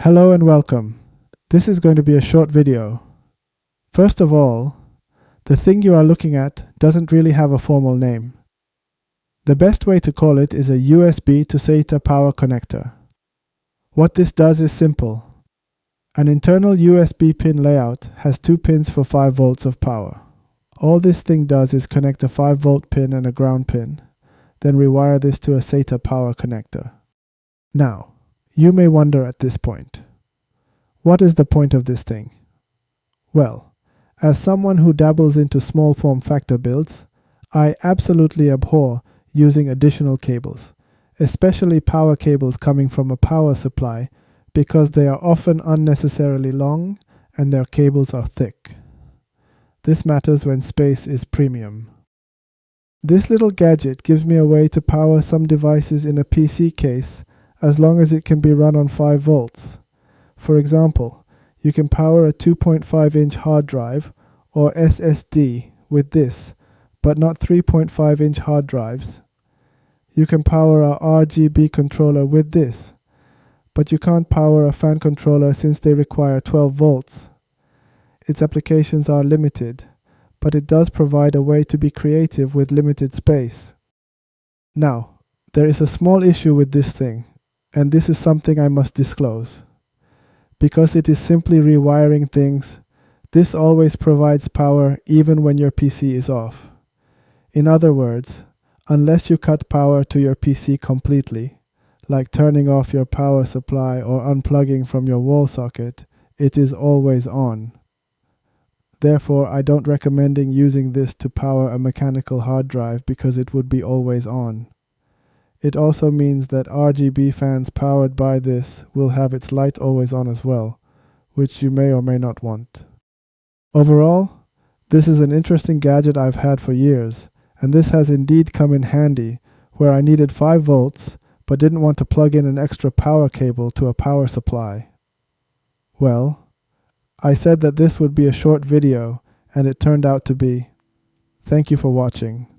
Hello and welcome. This is going to be a short video. First of all, the thing you are looking at doesn't really have a formal name. The best way to call it is a USB to SATA power connector. What this does is simple. An internal USB pin layout has 2 pins for 5 volts of power. All this thing does is connect a 5 volt pin and a ground pin, then rewire this to a SATA power connector. Now, you may wonder at this point, what is the point of this thing? Well, as someone who dabbles into small form factor builds, I absolutely abhor using additional cables, especially power cables coming from a power supply, because they are often unnecessarily long and their cables are thick. This matters when space is premium. This little gadget gives me a way to power some devices in a PC case as long as it can be run on 5 volts. For example, you can power a 2.5-inch hard drive or SSD with this, but not 3.5-inch hard drives. You can power a RGB controller with this, but you can't power a fan controller since they require 12 volts. Its applications are limited, but it does provide a way to be creative with limited space. Now, there is a small issue with this thing, and this is something I must disclose. Because it is simply rewiring things, this always provides power even when your PC is off. In other words, unless you cut power to your PC completely, like turning off your power supply or unplugging from your wall socket, it is always on. Therefore, I don't recommend using this to power a mechanical hard drive because it would be always on. It also means that RGB fans powered by this will have its light always on as well, which you may or may not want. Overall, this is an interesting gadget I've had for years, and this has indeed come in handy where I needed 5 volts but didn't want to plug in an extra power cable to a power supply. Well, I said that this would be a short video, and it turned out to be. Thank you for watching.